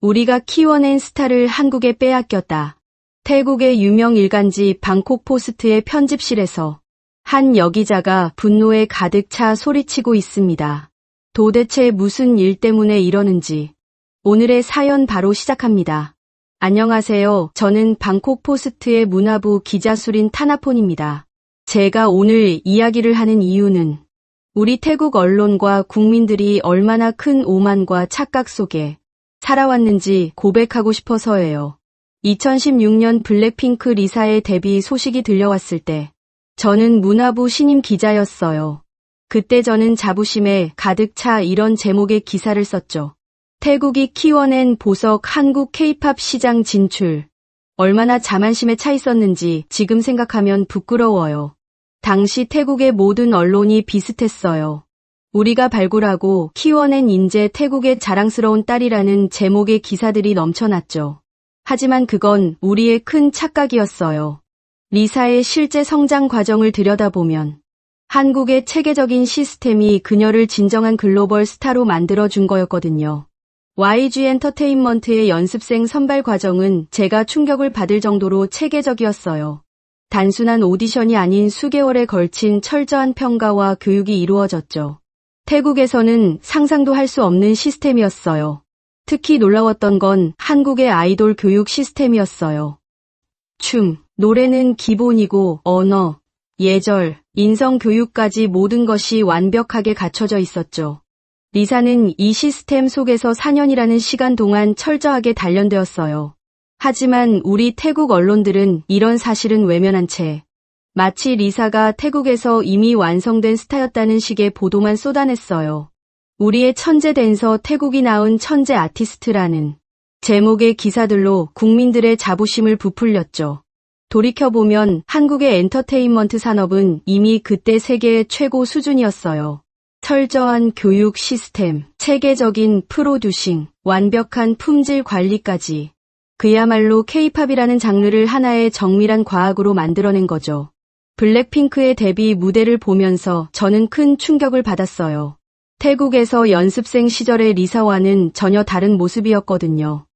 우리가 키워낸 스타를 한국에 빼앗겼다. 태국의 유명 일간지 방콕 포스트의 편집실에서 한 여기자가 분노에 가득 차 소리치고 있습니다. 도대체 무슨 일 때문에 이러는지. 오늘의 사연 바로 시작합니다. 안녕하세요. 저는 방콕 포스트의 문화부 기자 수린 타나폰입니다. 제가 오늘 이야기를 하는 이유는 우리 태국 언론과 국민들이 얼마나 큰 오만과 착각 속에 살아왔는지 고백하고 싶어서예요. 2016년 블랙핑크 리사의 데뷔 소식이 들려왔을 때 저는 문화부 신임 기자였어요. 그때 저는 자부심에 가득 차 이런 제목의 기사를 썼죠. 태국이 키워낸 보석 한국 K-팝 시장 진출. 얼마나 자만심에 차 있었는지 지금 생각하면 부끄러워요. 당시 태국의 모든 언론이 비슷했어요. 우리가 발굴하고 키워낸 인재 태국의 자랑스러운 딸이라는 제목의 기사들이 넘쳐났죠. 하지만 그건 우리의 큰 착각이었어요. 리사의 실제 성장 과정을 들여다보면 한국의 체계적인 시스템이 그녀를 진정한 글로벌 스타로 만들어준 거였거든요. YG 엔터테인먼트의 연습생 선발 과정은 제가 충격을 받을 정도로 체계적이었어요. 단순한 오디션이 아닌 수개월에 걸친 철저한 평가와 교육이 이루어졌죠. 태국에서는 상상도 할 수 없는 시스템이었어요. 특히 놀라웠던 건 한국의 아이돌 교육 시스템이었어요. 춤, 노래는 기본이고 언어, 예절, 인성 교육까지 모든 것이 완벽하게 갖춰져 있었죠. 리사는 이 시스템 속에서 4년이라는 시간 동안 철저하게 단련되었어요. 하지만 우리 태국 언론들은 이런 사실은 외면한 채 마치 리사가 태국에서 이미 완성된 스타였다는 식의 보도만 쏟아냈어요. 우리의 천재 댄서 태국이 낳은 천재 아티스트라는 제목의 기사들로 국민들의 자부심을 부풀렸죠. 돌이켜보면 한국의 엔터테인먼트 산업은 이미 그때 세계의 최고 수준이었어요. 철저한 교육 시스템, 체계적인 프로듀싱, 완벽한 품질 관리까지. 그야말로 K-팝이라는 장르를 하나의 정밀한 과학으로 만들어낸 거죠. 블랙핑크의 데뷔 무대를 보면서 저는 큰 충격을 받았어요. 태국에서 연습생 시절의 리사와는 전혀 다른 모습이었거든요.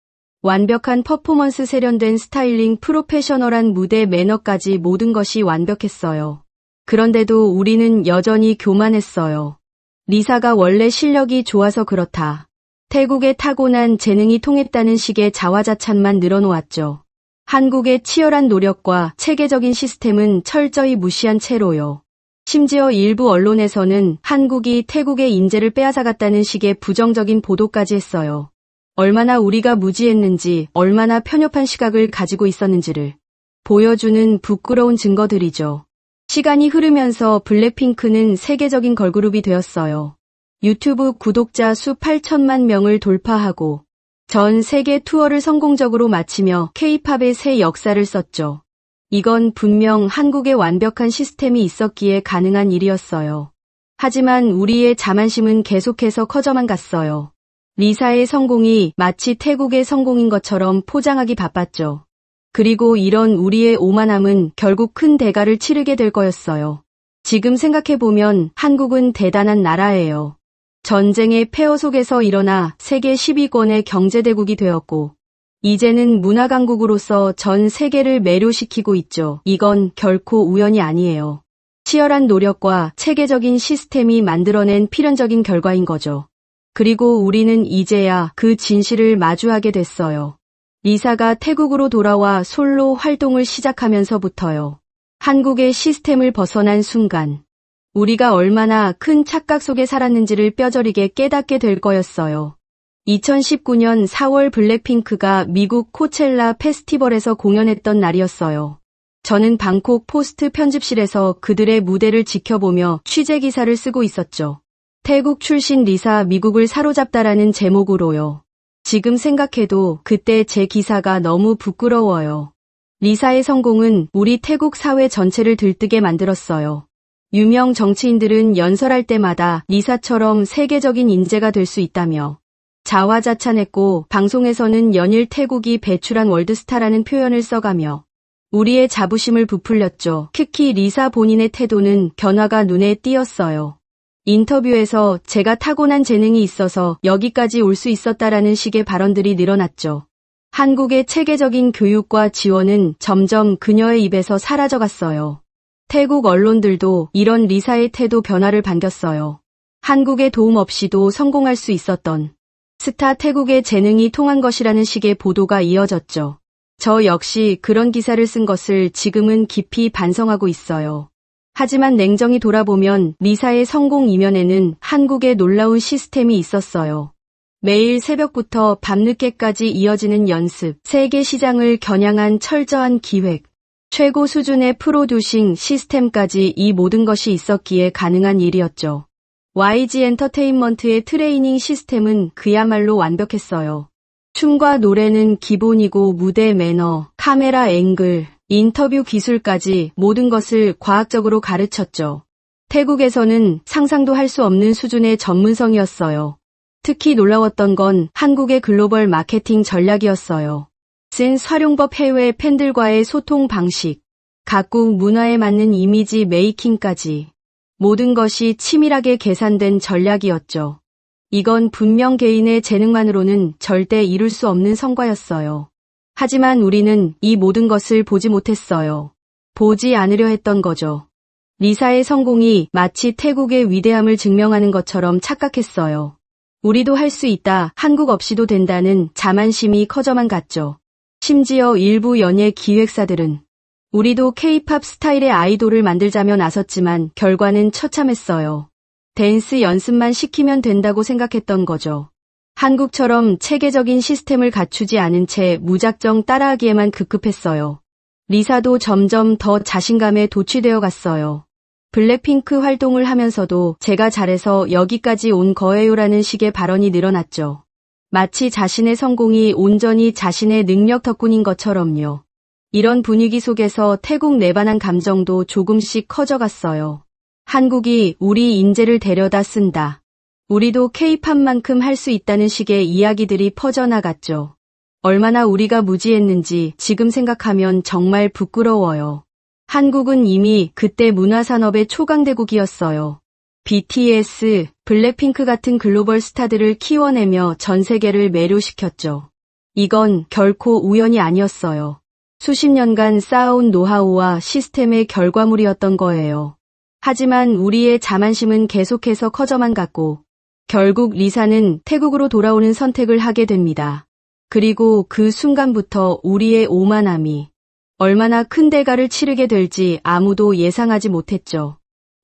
완벽한 퍼포먼스, 세련된 스타일링, 프로페셔널한 무대 매너까지 모든 것이 완벽했어요. 그런데도 우리는 여전히 교만했어요. 리사가 원래 실력이 좋아서 그렇다. 태국의 타고난 재능이 통했다는 식의 자화자찬만 늘어놓았죠. 한국의 치열한 노력과 체계적인 시스템은 철저히 무시한 채로요. 심지어 일부 언론에서는 한국이 태국의 인재를 빼앗아갔다는 식의 부정적인 보도까지 했어요. 얼마나 우리가 무지했는지, 얼마나 편협한 시각을 가지고 있었는지를 보여주는 부끄러운 증거들이죠. 시간이 흐르면서 블랙핑크는 세계적인 걸그룹이 되었어요. 유튜브 구독자 수 8천만 명을 돌파하고 전 세계 투어를 성공적으로 마치며 K-팝의 새 역사를 썼죠. 이건 분명 한국의 완벽한 시스템이 있었기에 가능한 일이었어요. 하지만 우리의 자만심은 계속해서 커져만 갔어요. 리사의 성공이 마치 태국의 성공인 것처럼 포장하기 바빴죠. 그리고 이런 우리의 오만함은 결국 큰 대가를 치르게 될 거였어요. 지금 생각해보면 한국은 대단한 나라예요. 전쟁의 폐허 속에서 일어나 세계 10위권의 경제대국이 되었고 이제는 문화강국으로서 전 세계를 매료시키고 있죠. 이건 결코 우연이 아니에요. 치열한 노력과 체계적인 시스템이 만들어낸 필연적인 결과인 거죠. 그리고 우리는 이제야 그 진실을 마주하게 됐어요. 리사가 태국으로 돌아와 솔로 활동을 시작하면서부터요. 한국의 시스템을 벗어난 순간 우리가 얼마나 큰 착각 속에 살았는지를 뼈저리게 깨닫게 될 거였어요. 2019년 4월 블랙핑크가 미국 코첼라 페스티벌에서 공연했던 날이었어요. 저는 방콕 포스트 편집실에서 그들의 무대를 지켜보며 취재 기사를 쓰고 있었죠. 태국 출신 리사 미국을 사로잡다라는 제목으로요. 지금 생각해도 그때 제 기사가 너무 부끄러워요. 리사의 성공은 우리 태국 사회 전체를 들뜨게 만들었어요. 유명 정치인들은 연설할 때마다 리사처럼 세계적인 인재가 될 수 있다며 자화자찬했고 방송에서는 연일 태국이 배출한 월드스타라는 표현을 써가며 우리의 자부심을 부풀렸죠. 특히 리사 본인의 태도는 변화가 눈에 띄었어요. 인터뷰에서 제가 타고난 재능이 있어서 여기까지 올 수 있었다라는 식의 발언들이 늘어났죠. 한국의 체계적인 교육과 지원은 점점 그녀의 입에서 사라져갔어요. 태국 언론들도 이런 리사의 태도 변화를 반겼어요. 한국의 도움 없이도 성공할 수 있었던 스타 태국의 재능이 통한 것이라는 식의 보도가 이어졌죠. 저 역시 그런 기사를 쓴 것을 지금은 깊이 반성하고 있어요. 하지만 냉정히 돌아보면 리사의 성공 이면에는 한국의 놀라운 시스템이 있었어요. 매일 새벽부터 밤늦게까지 이어지는 연습, 세계 시장을 겨냥한 철저한 기획, 최고 수준의 프로듀싱 시스템까지 이 모든 것이 있었기에 가능한 일이었죠. YG 엔터테인먼트의 트레이닝 시스템은 그야말로 완벽했어요. 춤과 노래는 기본이고 무대 매너, 카메라 앵글, 인터뷰 기술까지 모든 것을 과학적으로 가르쳤죠. 태국에서는 상상도 할 수 없는 수준의 전문성이었어요. 특히 놀라웠던 건 한국의 글로벌 마케팅 전략이었어요. 쓴 활용법 해외 팬들과의 소통 방식, 각국 문화에 맞는 이미지 메이킹까지 모든 것이 치밀하게 계산된 전략이었죠. 이건 분명 개인의 재능만으로는 절대 이룰 수 없는 성과였어요. 하지만 우리는 이 모든 것을 보지 못했어요. 보지 않으려 했던 거죠. 리사의 성공이 마치 태국의 위대함을 증명하는 것처럼 착각했어요. 우리도 할 수 있다, 한국 없이도 된다는 자만심이 커져만 갔죠. 심지어 일부 연예 기획사들은 우리도 K-팝 스타일의 아이돌을 만들자며 나섰지만 결과는 처참했어요. 댄스 연습만 시키면 된다고 생각했던 거죠. 한국처럼 체계적인 시스템을 갖추지 않은 채 무작정 따라하기에만 급급했어요. 리사도 점점 더 자신감에 도취되어 갔어요. 블랙핑크 활동을 하면서도 제가 잘해서 여기까지 온 거예요라는 식의 발언이 늘어났죠. 마치 자신의 성공이 온전히 자신의 능력 덕분인 것처럼요. 이런 분위기 속에서 태국 내반한 감정도 조금씩 커져갔어요. 한국이 우리 인재를 데려다 쓴다. 우리도 K-팝만큼 할 수 있다는 식의 이야기들이 퍼져나갔죠. 얼마나 우리가 무지했는지 지금 생각하면 정말 부끄러워요. 한국은 이미 그때 문화산업의 초강대국이었어요. BTS, 블랙핑크 같은 글로벌 스타들을 키워내며 전 세계를 매료시켰죠. 이건 결코 우연이 아니었어요. 수십 년간 쌓아온 노하우와 시스템의 결과물이었던 거예요. 하지만 우리의 자만심은 계속해서 커져만 갔고 결국 리사는 태국으로 돌아오는 선택을 하게 됩니다. 그리고 그 순간부터 우리의 오만함이 얼마나 큰 대가를 치르게 될지 아무도 예상하지 못했죠.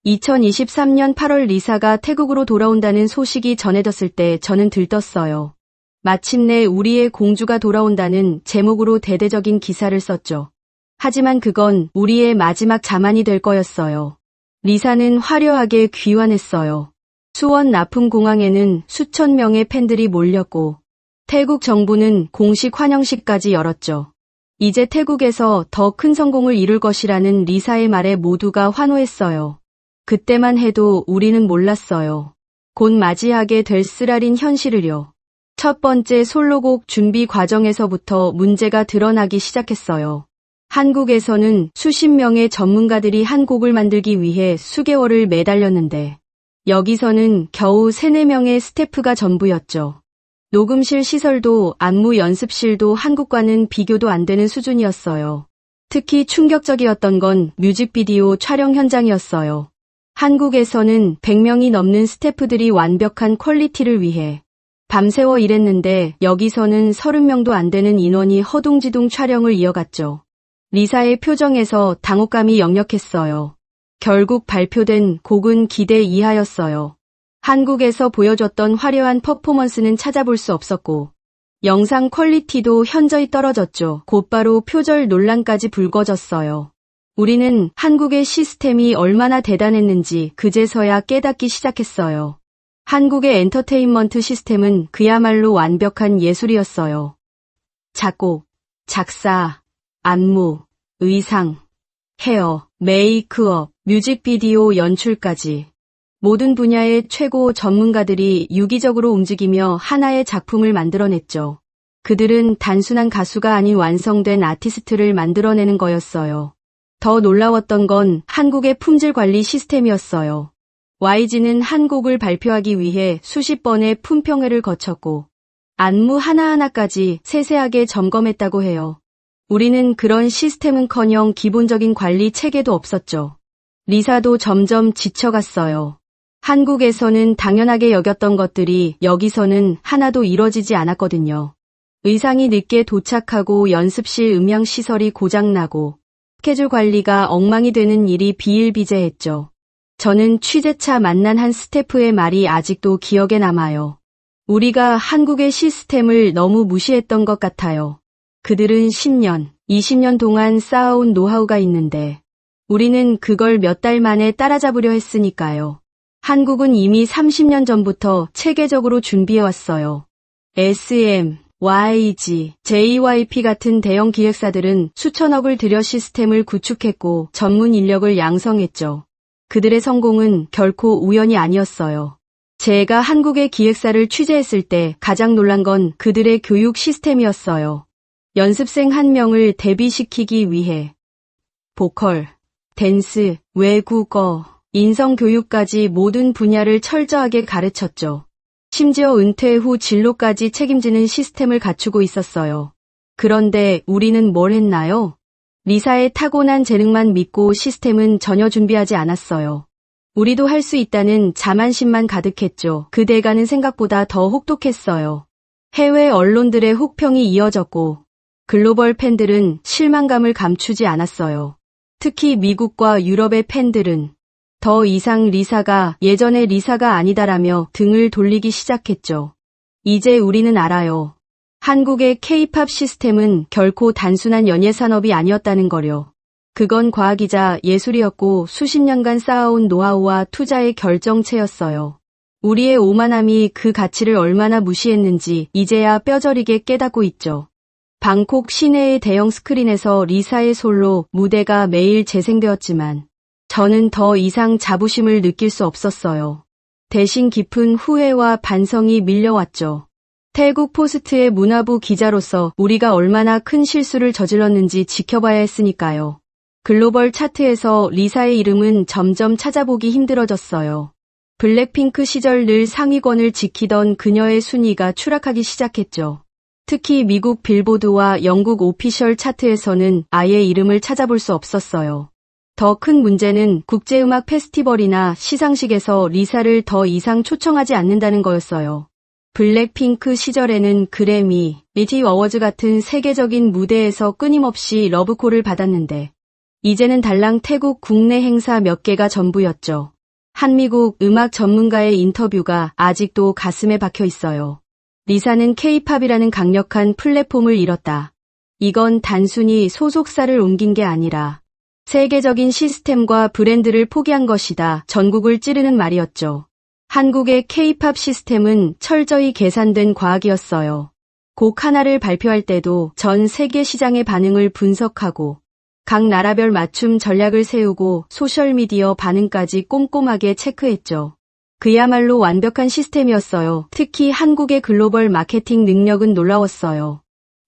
2023년 8월 리사가 태국으로 돌아온다는 소식이 전해졌을 때 저는 들떴어요. 마침내 우리의 공주가 돌아온다는 제목으로 대대적인 기사를 썼죠. 하지만 그건 우리의 마지막 자만이 될 거였어요. 리사는 화려하게 귀환했어요. 수원 나품공항에는 수천 명의 팬들이 몰렸고 태국 정부는 공식 환영식까지 열었죠. 이제 태국에서 더 큰 성공을 이룰 것이라는 리사의 말에 모두가 환호했어요. 그때만 해도 우리는 몰랐어요. 곧 맞이하게 될 쓰라린 현실을요. 첫 번째 솔로곡 준비 과정에서부터 문제가 드러나기 시작했어요. 한국에서는 수십 명의 전문가들이 한 곡을 만들기 위해 수개월을 매달렸는데 여기서는 겨우 3-4명의 스태프가 전부였죠. 녹음실 시설도 안무 연습실도 한국과는 비교도 안 되는 수준이었어요. 특히 충격적이었던 건 뮤직비디오 촬영 현장이었어요. 한국에서는 100명이 넘는 스태프들이 완벽한 퀄리티를 위해 밤새워 일했는데 여기서는 30명도 안 되는 인원이 허둥지둥 촬영을 이어갔죠. 리사의 표정에서 당혹감이 역력했어요. 결국 발표된 곡은 기대 이하였어요. 한국에서 보여줬던 화려한 퍼포먼스는 찾아볼 수 없었고 영상 퀄리티도 현저히 떨어졌죠. 곧바로 표절 논란까지 불거졌어요. 우리는 한국의 시스템이 얼마나 대단했는지 그제서야 깨닫기 시작했어요. 한국의 엔터테인먼트 시스템은 그야말로 완벽한 예술이었어요. 작곡, 작사, 안무, 의상, 헤어, 메이크업, 뮤직비디오 연출까지 모든 분야의 최고 전문가들이 유기적으로 움직이며 하나의 작품을 만들어냈죠. 그들은 단순한 가수가 아닌 완성된 아티스트를 만들어내는 거였어요. 더 놀라웠던 건 한국의 품질 관리 시스템이었어요. YG는 한 곡을 발표하기 위해 수십 번의 품평회를 거쳤고 안무 하나하나까지 세세하게 점검했다고 해요. 우리는 그런 시스템은커녕 기본적인 관리 체계도 없었죠. 리사도 점점 지쳐갔어요. 한국에서는 당연하게 여겼던 것들이 여기서는 하나도 이뤄지지 않았거든요. 의상이 늦게 도착하고 연습실 음향시설이 고장나고 스케줄 관리가 엉망이 되는 일이 비일비재했죠. 저는 취재차 만난 한 스태프의 말이 아직도 기억에 남아요. 우리가 한국의 시스템을 너무 무시했던 것 같아요. 그들은 10년, 20년 동안 쌓아온 노하우가 있는데 우리는 그걸 몇 달 만에 따라잡으려 했으니까요. 한국은 이미 30년 전부터 체계적으로 준비해왔어요. SM, YG, JYP 같은 대형 기획사들은 수천억을 들여 시스템을 구축했고 전문 인력을 양성했죠. 그들의 성공은 결코 우연이 아니었어요. 제가 한국의 기획사를 취재했을 때 가장 놀란 건 그들의 교육 시스템이었어요. 연습생 한 명을 데뷔시키기 위해 보컬, 댄스, 외국어, 인성교육까지 모든 분야를 철저하게 가르쳤죠. 심지어 은퇴 후 진로까지 책임지는 시스템을 갖추고 있었어요. 그런데 우리는 뭘 했나요? 리사의 타고난 재능만 믿고 시스템은 전혀 준비하지 않았어요. 우리도 할 수 있다는 자만심만 가득했죠. 그 대가는 생각보다 더 혹독했어요. 해외 언론들의 혹평이 이어졌고 글로벌 팬들은 실망감을 감추지 않았어요. 특히 미국과 유럽의 팬들은 더 이상 리사가 예전의 리사가 아니다라며 등을 돌리기 시작했죠. 이제 우리는 알아요. 한국의 K-팝 시스템은 결코 단순한 연예산업이 아니었다는 거요. 그건 과학이자 예술이었고 수십 년간 쌓아온 노하우와 투자의 결정체였어요. 우리의 오만함이 그 가치를 얼마나 무시했는지 이제야 뼈저리게 깨닫고 있죠. 방콕 시내의 대형 스크린에서 리사의 솔로 무대가 매일 재생되었지만 저는 더 이상 자부심을 느낄 수 없었어요. 대신 깊은 후회와 반성이 밀려왔죠. 태국 포스트의 문화부 기자로서 우리가 얼마나 큰 실수를 저질렀는지 지켜봐야 했으니까요. 글로벌 차트에서 리사의 이름은 점점 찾아보기 힘들어졌어요. 블랙핑크 시절 늘 상위권을 지키던 그녀의 순위가 추락하기 시작했죠. 특히 미국 빌보드와 영국 오피셜 차트에서는 아예 이름을 찾아볼 수 없었어요. 더 큰 문제는 국제음악 페스티벌이나 시상식에서 리사를 더 이상 초청하지 않는다는 거였어요. 블랙핑크 시절에는 그래미, BET 어워즈 같은 세계적인 무대에서 끊임없이 러브콜을 받았는데 이제는 달랑 태국 국내 행사 몇 개가 전부였죠. 한미국 음악 전문가의 인터뷰가 아직도 가슴에 박혀 있어요. 리사는 K-팝이라는 강력한 플랫폼을 잃었다. 이건 단순히 소속사를 옮긴 게 아니라 세계적인 시스템과 브랜드를 포기한 것이다. 전국을 찌르는 말이었죠. 한국의 K-팝 시스템은 철저히 계산된 과학이었어요. 곡 하나를 발표할 때도 전 세계 시장의 반응을 분석하고 각 나라별 맞춤 전략을 세우고 소셜미디어 반응까지 꼼꼼하게 체크했죠. 그야말로 완벽한 시스템이었어요. 특히 한국의 글로벌 마케팅 능력은 놀라웠어요.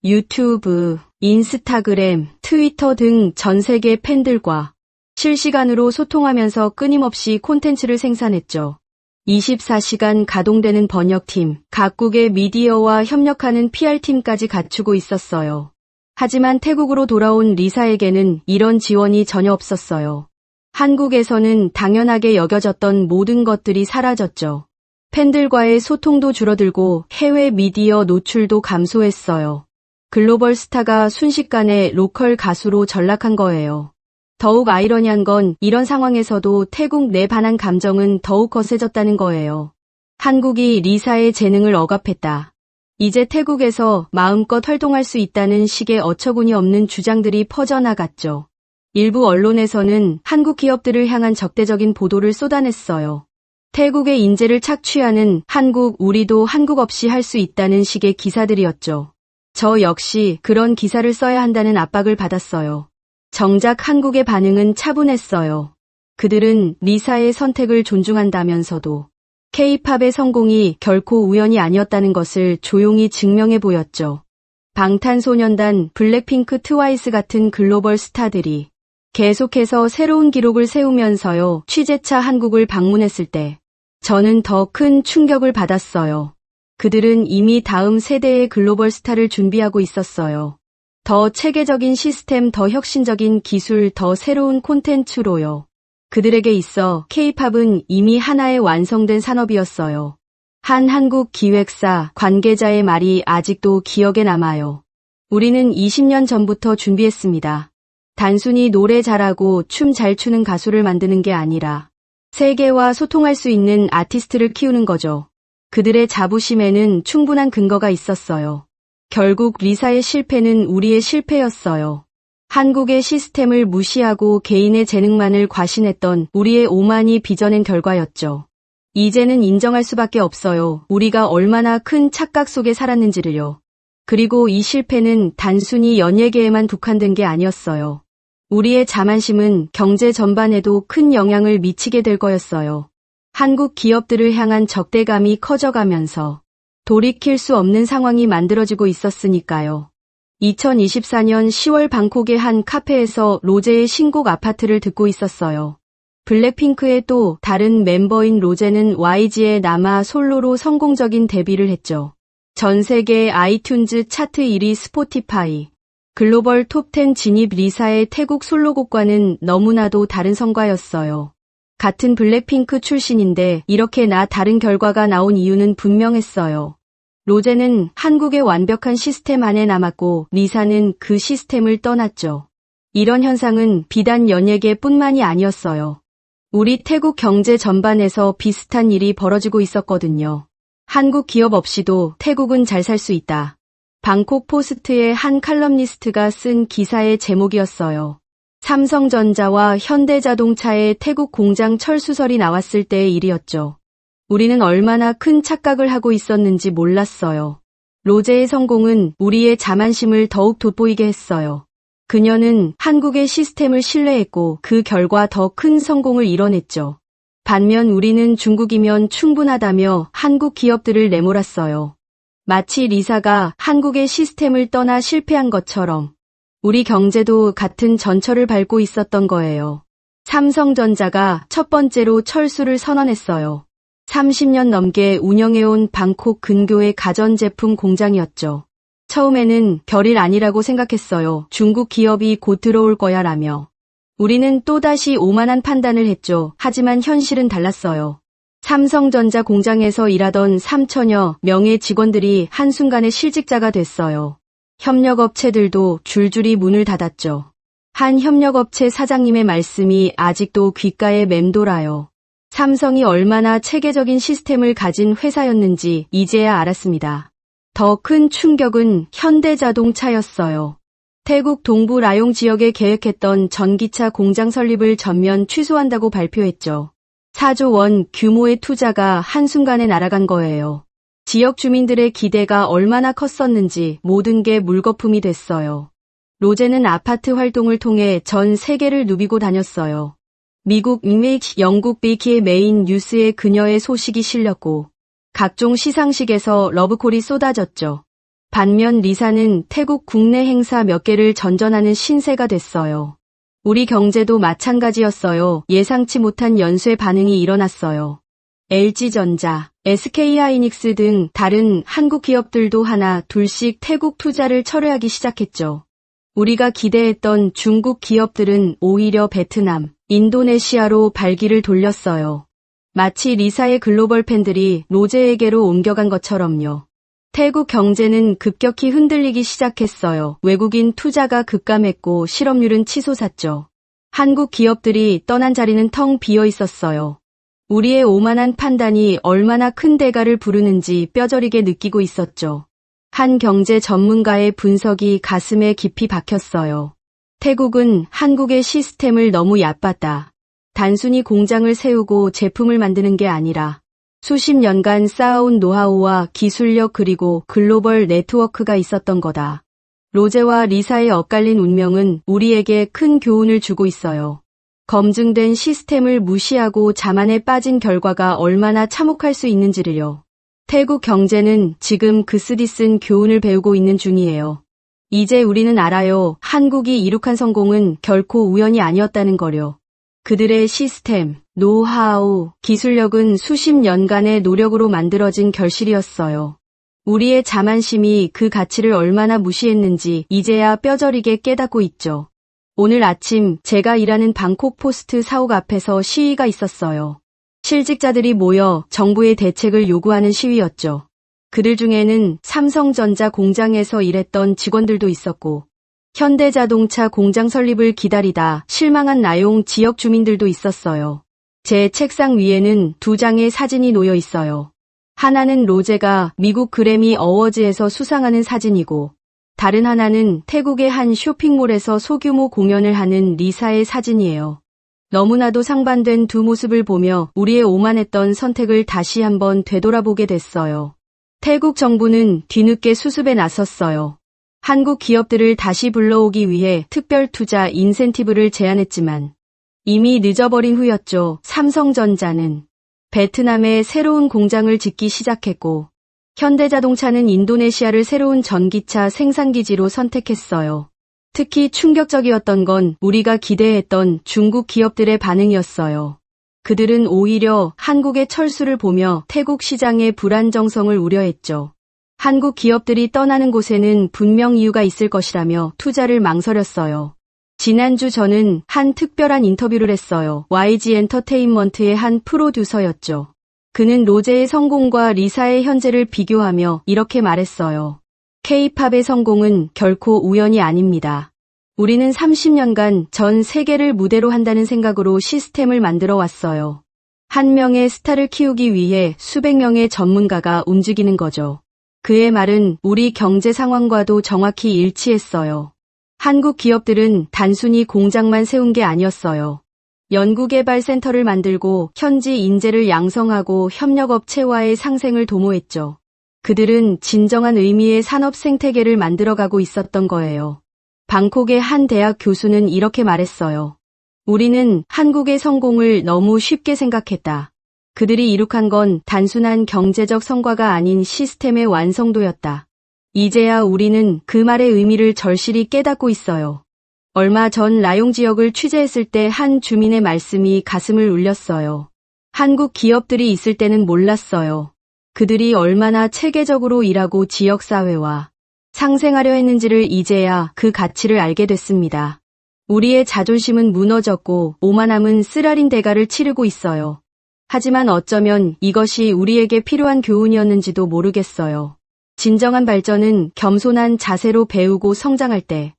유튜브, 인스타그램, 트위터 등 전 세계 팬들과 실시간으로 소통하면서 끊임없이 콘텐츠를 생산했죠. 24시간 가동되는 번역팀, 각국의 미디어와 협력하는 PR팀까지 갖추고 있었어요. 하지만 태국으로 돌아온 리사에게는 이런 지원이 전혀 없었어요. 한국에서는 당연하게 여겨졌던 모든 것들이 사라졌죠. 팬들과의 소통도 줄어들고 해외 미디어 노출도 감소했어요. 글로벌 스타가 순식간에 로컬 가수로 전락한 거예요. 더욱 아이러니한 건 이런 상황에서도 태국 내 반한 감정은 더욱 거세졌다는 거예요. 한국이 리사의 재능을 억압했다. 이제 태국에서 마음껏 활동할 수 있다는 식의 어처구니 없는 주장들이 퍼져나갔죠. 일부 언론에서는 한국 기업들을 향한 적대적인 보도를 쏟아냈어요. 태국의 인재를 착취하는 한국, 우리도 한국 없이 할 수 있다는 식의 기사들이었죠. 저 역시 그런 기사를 써야 한다는 압박을 받았어요. 정작 한국의 반응은 차분했어요. 그들은 리사의 선택을 존중한다면서도 K-팝의 성공이 결코 우연이 아니었다는 것을 조용히 증명해 보였죠. 방탄소년단, 블랙핑크, 트와이스 같은 글로벌 스타들이 계속해서 새로운 기록을 세우면서요. 취재차 한국을 방문했을 때 저는 더 큰 충격을 받았어요. 그들은 이미 다음 세대의 글로벌 스타를 준비하고 있었어요. 더 체계적인 시스템, 더 혁신적인 기술, 더 새로운 콘텐츠로요. 그들에게 있어 K-팝은 이미 하나의 완성된 산업이었어요. 한 한국 기획사 관계자의 말이 아직도 기억에 남아요. 우리는 20년 전부터 준비했습니다. 단순히 노래 잘하고 춤 잘 추는 가수를 만드는 게 아니라 세계와 소통할 수 있는 아티스트를 키우는 거죠. 그들의 자부심에는 충분한 근거가 있었어요. 결국 리사의 실패는 우리의 실패였어요. 한국의 시스템을 무시하고 개인의 재능만을 과신했던 우리의 오만이 빚어낸 결과였죠. 이제는 인정할 수밖에 없어요. 우리가 얼마나 큰 착각 속에 살았는지를요. 그리고 이 실패는 단순히 연예계에만 국한된 게 아니었어요. 우리의 자만심은 경제 전반에도 큰 영향을 미치게 될 거였어요. 한국 기업들을 향한 적대감이 커져가면서 돌이킬 수 없는 상황이 만들어지고 있었으니까요. 2024년 10월 방콕의 한 카페에서 로제의 신곡 아파트를 듣고 있었어요. 블랙핑크의 또 다른 멤버인 로제는 YG에 남아 솔로로 성공적인 데뷔를 했죠. 전 세계 아이튠즈 차트 1위, 스포티파이 글로벌 톱10 진입. 리사의 태국 솔로곡과는 너무나도 다른 성과였어요. 같은 블랙핑크 출신인데 이렇게나 다른 결과가 나온 이유는 분명했어요. 로제는 한국의 완벽한 시스템 안에 남았고 리사는 그 시스템을 떠났죠. 이런 현상은 비단 연예계뿐만이 아니었어요. 우리 태국 경제 전반에서 비슷한 일이 벌어지고 있었거든요. 한국 기업 없이도 태국은 잘 살 수 있다. 방콕 포스트의 한 칼럼니스트가 쓴 기사의 제목이었어요. 삼성전자와 현대자동차의 태국 공장 철수설이 나왔을 때의 일이었죠. 우리는 얼마나 큰 착각을 하고 있었는지 몰랐어요. 로제의 성공은 우리의 자만심을 더욱 돋보이게 했어요. 그녀는 한국의 시스템을 신뢰했고 그 결과 더 큰 성공을 이뤄냈죠. 반면 우리는 중국이면 충분하다며 한국 기업들을 내몰았어요. 마치 리사가 한국의 시스템을 떠나 실패한 것처럼 우리 경제도 같은 전철을 밟고 있었던 거예요. 삼성전자가 첫 번째로 철수를 선언했어요. 30년 넘게 운영해온 방콕 근교의 가전제품 공장이었죠. 처음에는 별일 아니라고 생각했어요. 중국 기업이 곧 들어올 거야 라며. 우리는 또다시 오만한 판단을 했죠. 하지만 현실은 달랐어요. 삼성전자 공장에서 일하던 3천여 명의 직원들이 한순간에 실직자가 됐어요. 협력업체들도 줄줄이 문을 닫았죠. 한 협력업체 사장님의 말씀이 아직도 귓가에 맴돌아요. 삼성이 얼마나 체계적인 시스템을 가진 회사였는지 이제야 알았습니다. 더 큰 충격은 현대자동차였어요. 태국 동부 라용 지역에 계획했던 전기차 공장 설립을 전면 취소한다고 발표했죠. 4조 원 규모의 투자가 한순간에 날아간 거예요. 지역 주민들의 기대가 얼마나 컸었는지 모든 게 물거품이 됐어요. 로제는 아파트 활동을 통해 전 세계를 누비고 다녔어요. 미국 잉메이치, 영국 비키의 메인 뉴스에 그녀의 소식이 실렸고 각종 시상식에서 러브콜이 쏟아졌죠. 반면 리사는 태국 국내 행사 몇 개를 전전하는 신세가 됐어요. 우리 경제도 마찬가지였어요. 예상치 못한 연쇄 반응이 일어났어요. LG전자, SK하이닉스 등 다른 한국 기업들도 하나 둘씩 태국 투자를 철회하기 시작했죠. 우리가 기대했던 중국 기업들은 오히려 베트남, 인도네시아로 발길을 돌렸어요. 마치 리사의 글로벌 팬들이 로제에게로 옮겨간 것처럼요. 태국 경제는 급격히 흔들리기 시작했어요. 외국인 투자가 급감했고 실업률은 치솟았죠. 한국 기업들이 떠난 자리는 텅 비어 있었어요. 우리의 오만한 판단이 얼마나 큰 대가를 부르는지 뼈저리게 느끼고 있었죠. 한 경제 전문가의 분석이 가슴에 깊이 박혔어요. 태국은 한국의 시스템을 너무 얕봤다. 단순히 공장을 세우고 제품을 만드는 게 아니라 수십 년간 쌓아온 노하우와 기술력 그리고 글로벌 네트워크가 있었던 거다. 로제와 리사의 엇갈린 운명은 우리에게 큰 교훈을 주고 있어요. 검증된 시스템을 무시하고 자만에 빠진 결과가 얼마나 참혹할 수 있는지를요. 태국 경제는 지금 그 쓰디쓴 교훈을 배우고 있는 중이에요. 이제 우리는 알아요. 한국이 이룩한 성공은 결코 우연이 아니었다는 거요. 그들의 시스템, 노하우, 기술력은 수십 년간의 노력으로 만들어진 결실이었어요. 우리의 자만심이 그 가치를 얼마나 무시했는지 이제야 뼈저리게 깨닫고 있죠. 오늘 아침 제가 일하는 방콕 포스트 사옥 앞에서 시위가 있었어요. 실직자들이 모여 정부의 대책을 요구하는 시위였죠. 그들 중에는 삼성전자 공장에서 일했던 직원들도 있었고, 현대자동차 공장 설립을 기다리다 실망한 나용 지역 주민들도 있었어요. 제 책상 위에는 두 장의 사진이 놓여 있어요. 하나는 로제가 미국 그래미 어워즈에서 수상하는 사진이고, 다른 하나는 태국의 한 쇼핑몰에서 소규모 공연을 하는 리사의 사진이에요. 너무나도 상반된 두 모습을 보며 우리의 오만했던 선택을 다시 한번 되돌아보게 됐어요. 태국 정부는 뒤늦게 수습에 나섰어요. 한국 기업들을 다시 불러오기 위해 특별 투자 인센티브를 제안했지만 이미 늦어버린 후였죠. 삼성전자는 베트남에 새로운 공장을 짓기 시작했고 현대자동차는 인도네시아를 새로운 전기차 생산기지로 선택했어요. 특히 충격적이었던 건 우리가 기대했던 중국 기업들의 반응이었어요. 그들은 오히려 한국의 철수를 보며 태국 시장의 불안정성을 우려했죠. 한국 기업들이 떠나는 곳에는 분명 이유가 있을 것이라며 투자를 망설였어요. 지난주 저는 한 특별한 인터뷰를 했어요. YG 엔터테인먼트의 한 프로듀서였죠. 그는 로제의 성공과 리사의 현재를 비교하며 이렇게 말했어요. K-팝의 성공은 결코 우연이 아닙니다. 우리는 30년간 전 세계를 무대로 한다는 생각으로 시스템을 만들어 왔어요. 한 명의 스타를 키우기 위해 수백 명의 전문가가 움직이는 거죠. 그의 말은 우리 경제 상황과도 정확히 일치했어요. 한국 기업들은 단순히 공장만 세운 게 아니었어요. 연구개발센터를 만들고 현지 인재를 양성하고 협력업체와의 상생을 도모했죠. 그들은 진정한 의미의 산업 생태계를 만들어가고 있었던 거예요. 방콕의 한 대학 교수는 이렇게 말했어요. 우리는 한국의 성공을 너무 쉽게 생각했다. 그들이 이룩한 건 단순한 경제적 성과가 아닌 시스템의 완성도였다. 이제야 우리는 그 말의 의미를 절실히 깨닫고 있어요. 얼마 전 라용 지역을 취재했을 때 한 주민의 말씀이 가슴을 울렸어요. 한국 기업들이 있을 때는 몰랐어요. 그들이 얼마나 체계적으로 일하고 지역사회와 상생하려 했는지를 이제야 그 가치를 알게 됐습니다. 우리의 자존심은 무너졌고 오만함은 쓰라린 대가를 치르고 있어요. 하지만 어쩌면 이것이 우리에게 필요한 교훈이었는지도 모르겠어요. 진정한 발전은 겸손한 자세로 배우고 성장할 때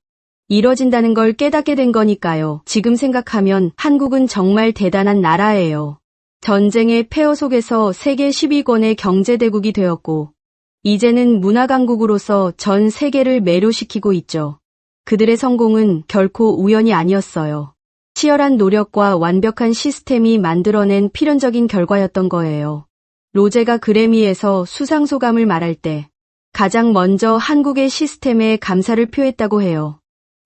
이뤄진다는 걸 깨닫게 된 거니까요. 지금 생각하면 한국은 정말 대단한 나라예요. 전쟁의 폐허 속에서 세계 10위권의 경제대국이 되었고 이제는 문화강국으로서 전 세계를 매료시키고 있죠. 그들의 성공은 결코 우연이 아니었어요. 치열한 노력과 완벽한 시스템이 만들어낸 필연적인 결과였던 거예요. 로제가 그래미에서 수상 소감을 말할 때 가장 먼저 한국의 시스템에 감사를 표했다고 해요.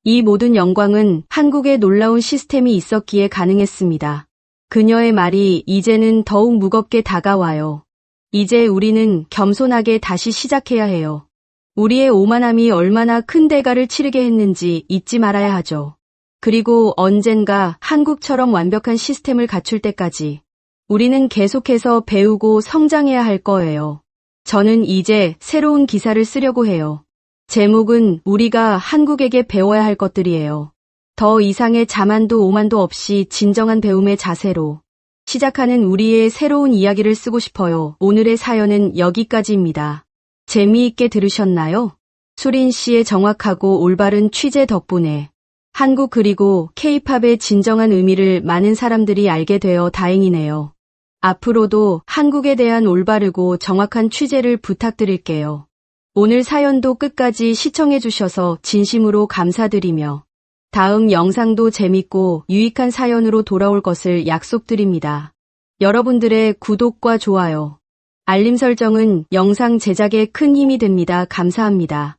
이 모든 영광은 한국의 놀라운 시스템이 있었기에 가능했습니다. 그녀의 말이 이제는 더욱 무겁게 다가와요. 이제 우리는 겸손하게 다시 시작해야 해요. 우리의 오만함이 얼마나 큰 대가를 치르게 했는지 잊지 말아야 하죠. 그리고 언젠가 한국처럼 완벽한 시스템을 갖출 때까지 우리는 계속해서 배우고 성장해야 할 거예요. 저는 이제 새로운 기사를 쓰려고 해요. 제목은 우리가 한국에게 배워야 할 것들이에요. 더 이상의 자만도 오만도 없이 진정한 배움의 자세로 시작하는 우리의 새로운 이야기를 쓰고 싶어요. 오늘의 사연은 여기까지입니다. 재미있게 들으셨나요? 수린 씨의 정확하고 올바른 취재 덕분에 한국 그리고 K-팝의 진정한 의미를 많은 사람들이 알게 되어 다행이네요. 앞으로도 한국에 대한 올바르고 정확한 취재를 부탁드릴게요. 오늘 사연도 끝까지 시청해주셔서 진심으로 감사드리며 다음 영상도 재밌고 유익한 사연으로 돌아올 것을 약속드립니다. 여러분들의 구독과 좋아요, 알림 설정은 영상 제작에 큰 힘이 됩니다. 감사합니다.